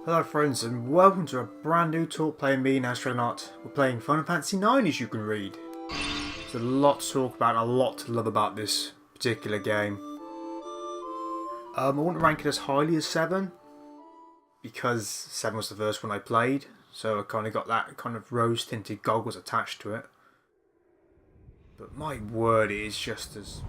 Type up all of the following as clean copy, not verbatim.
Hello friends and welcome to a brand new talk playing me and Astronaut. We're playing Final Fantasy 9 as you can read. There's a lot to talk about and a lot to love about this particular game. I wouldn't rank it as highly as 7 because 7 was the first one I played, so I kind of got that kind of rose tinted goggles attached to it. But my word, it is just as...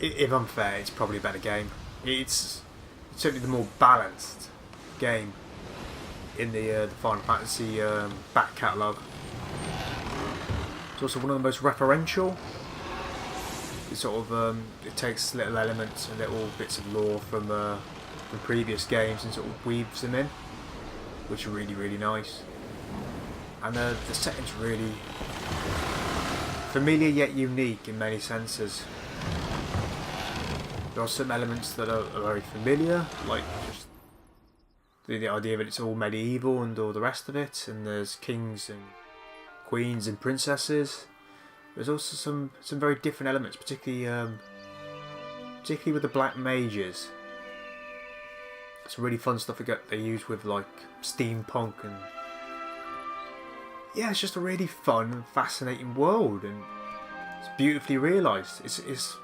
if I'm fair, it's probably a better game. It's certainly the more balanced game in the Final Fantasy back catalogue. It's also one of the most referential. It sort of it takes little elements and little bits of lore from previous games and sort of weaves them in, which are really nice. And the setting's really familiar yet unique in many senses. There are some elements that are very familiar, like just the idea that it's all medieval and all the rest of it, and there's kings and queens and princesses. There's also some very different elements, particularly with the black mages. Some really fun stuff they use with like steampunk, and yeah, it's just a really fun and fascinating world, and it's beautifully realised. It's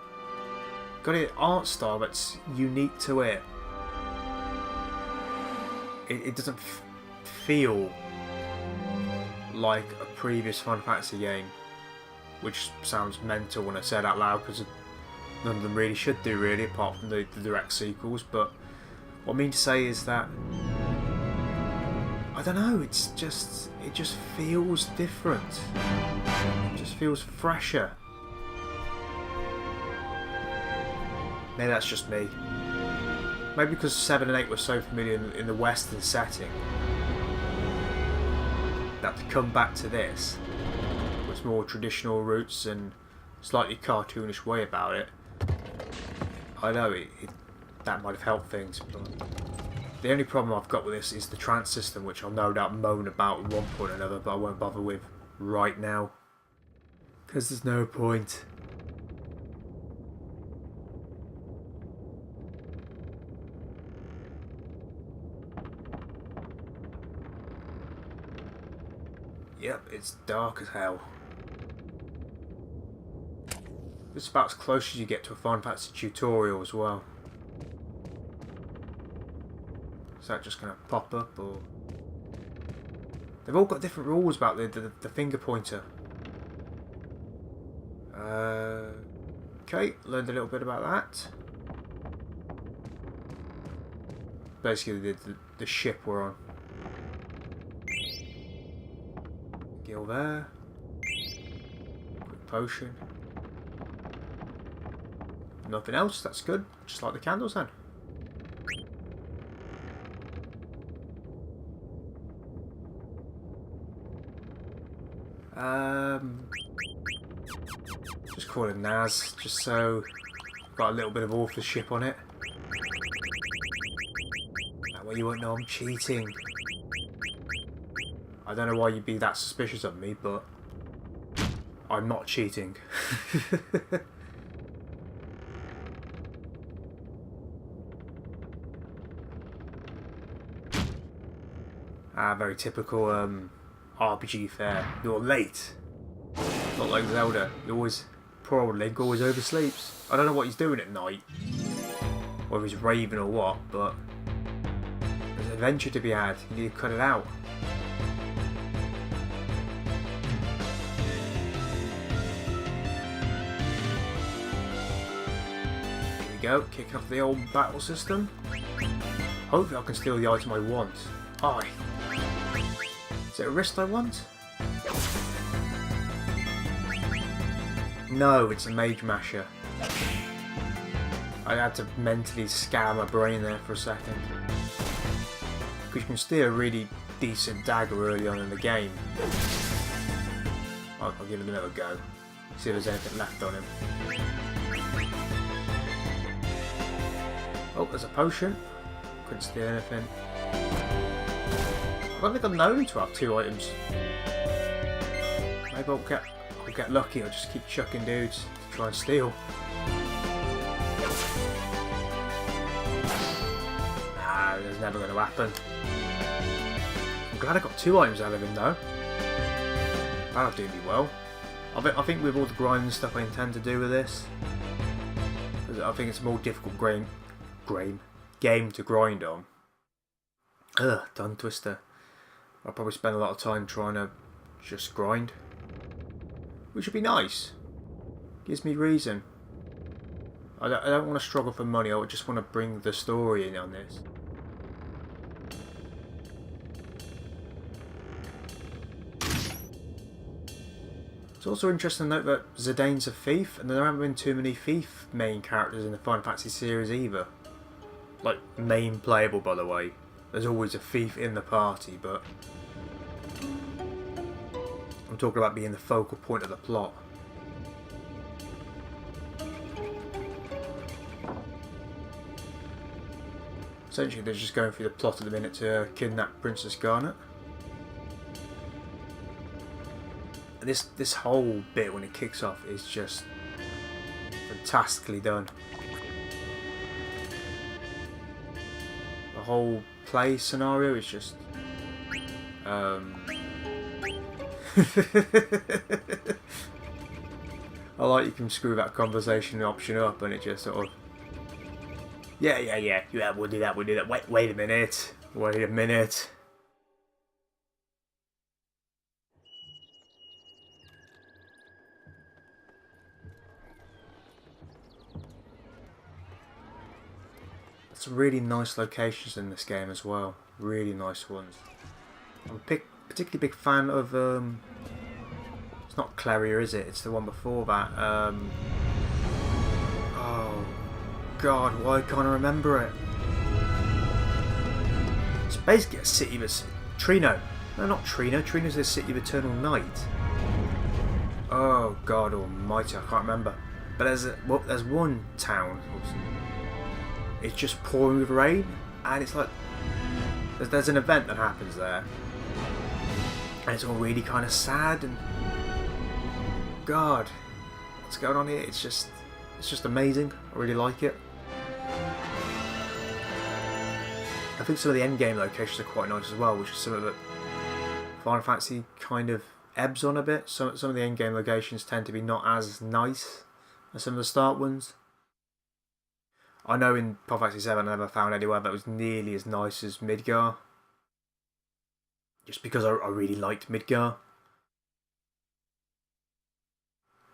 got an art style that's unique to it. It doesn't feel like a previous Final Fantasy game, which sounds mental when I say it out loud, because none of them really should do, really, apart from the direct sequels. But what I mean to say is that I don't know, it just feels different. It just feels fresher. Maybe that's just me. Maybe because 7 and 8 were so familiar in the Western setting, that to come back to this with more traditional roots and slightly cartoonish way about it, I know that might have helped things. But the only problem I've got with this is the trance system, which I'll no doubt moan about at one point or another, but I won't bother with right now, because there's no point. Yep, it's dark as hell. This is about as close as you get to a Final Fantasy tutorial as well. Is that just going to pop up, or...? They've all got different rules about the finger pointer. Okay, learned a little bit about that. Basically the ship we're on. Gil there. Quick potion. Nothing else, that's good. Just like the candles then. Just call it Naz, just so I've got a little bit of authorship on it. That way you won't know I'm cheating. I don't know why you'd be that suspicious of me, but I'm not cheating. Very typical RPG fare. You're late. Not like Zelda. Poor old Link always oversleeps. I don't know what he's doing at night, whether he's raving or what, but there's an adventure to be had. You need to cut it out. Go, kicking off the old battle system. Hopefully I can steal the item I want. Aye. Is it a wrist I want? No, it's a mage masher. I had to mentally scan my brain there for a second. Because you can steal a really decent dagger early on in the game. I'll give it another go. See if there's anything left on him. Oh, there's a potion. Couldn't steal anything. I don't think I'm known to have 2 items. Maybe I'll get lucky. I'll just keep chucking dudes to try and steal. No, that's never going to happen. I'm glad I got 2 items out of him though. That'll do me well. I think with all the grinding stuff I intend to do with this, I think it's a more difficult game to grind on. Ugh, tongue twister. I'll probably spend a lot of time trying to just grind, which would be nice. Gives me reason. I don't want to struggle for money. I just want to bring the story in on this. It's also interesting to note that Zidane's a thief, and there haven't been too many thief main characters in the Final Fantasy series either. Like, main playable, by the way. There's always a thief in the party, but I'm talking about being the focal point of the plot. Essentially, they're just going through the plot at the minute to kidnap Princess Garnet. And this whole bit, when it kicks off, is just fantastically done. The whole play scenario is just... I like you can screw that conversation option up and it just sort of... Yeah, we'll do that. Wait a minute. Some really nice locations in this game as well. Really nice ones. I'm a particularly big fan of... it's not Claria, is it? It's the one before that. Oh, God, why can't I remember it? It's basically a city of... Trino. No, not Trino. Trino's the city of Eternal Night. Oh, God almighty, I can't remember. But there's one town... It's just pouring with rain, and it's like there's an event that happens there, and it's all really kind of sad. And God, what's going on here? It's just amazing. I really like it. I think some of the end game locations are quite nice as well, which is something that Final Fantasy kind of ebbs on a bit. Some of the end game locations tend to be not as nice as some of the start ones. I know in Final Fantasy 7 I never found anywhere that was nearly as nice as Midgar. Just because I really liked Midgar.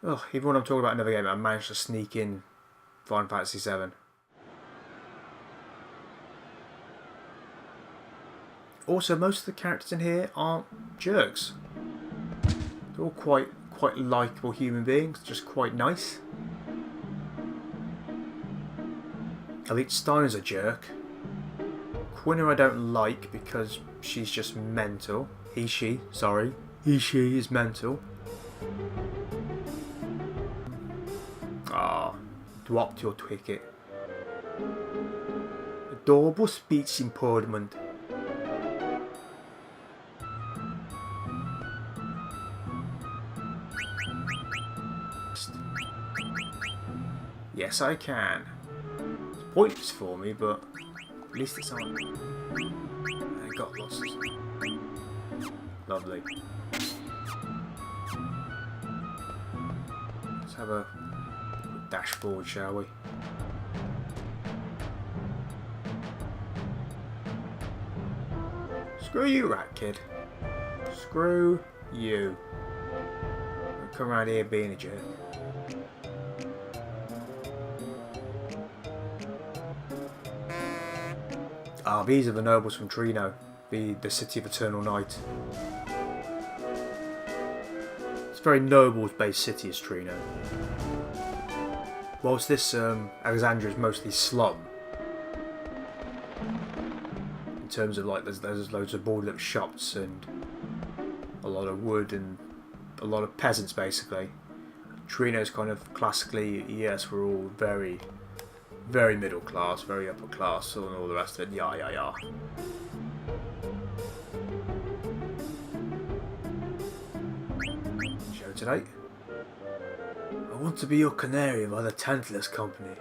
Oh, even when I'm talking about another game, I managed to sneak in Final Fantasy 7. Also, most of the characters in here aren't jerks. They're all quite likeable human beings, just quite nice. I think Steiner's a jerk. Quinner I don't like because she's just mental. He/she is mental. Ah, dropped your ticket. Adorable speech improvement. Yes, I can. Points for me, but at least it's on. I got lost. Lovely. Let's have a dashboard, shall we? Screw you, rat kid. Screw you. Don't come around here being a jerk. Ah, these are the nobles from Trino, the city of Eternal Night. It's a very nobles-based city, is Trino. Whilst this Alexandria is mostly slum, in terms of like there's loads of boarded up shops and a lot of wood and a lot of peasants basically. Trino's kind of classically, yes, we're all very middle class, very upper class, and all the rest of it. Yeah. Show today. I want to be your canary by the Tantalus company.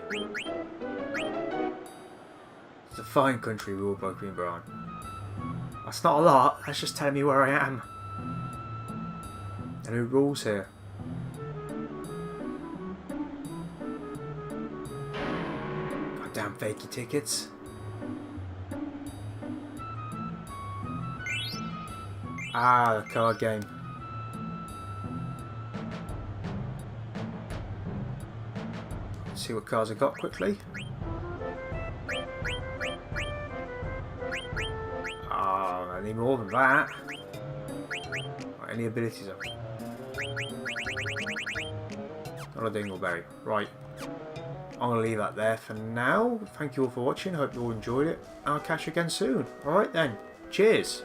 It's the fine country ruled by Queen Brian. That's not a lot, that's just telling me where I am. And who rules here? Goddamn fakey tickets. Ah, the card game. Let's see what cards I got quickly. Ah, I need more than that. Right, any abilities up? Not a dingleberry. Right. I'm going to leave that there for now. Thank you all for watching. Hope you all enjoyed it. I'll catch you again soon. Alright then. Cheers.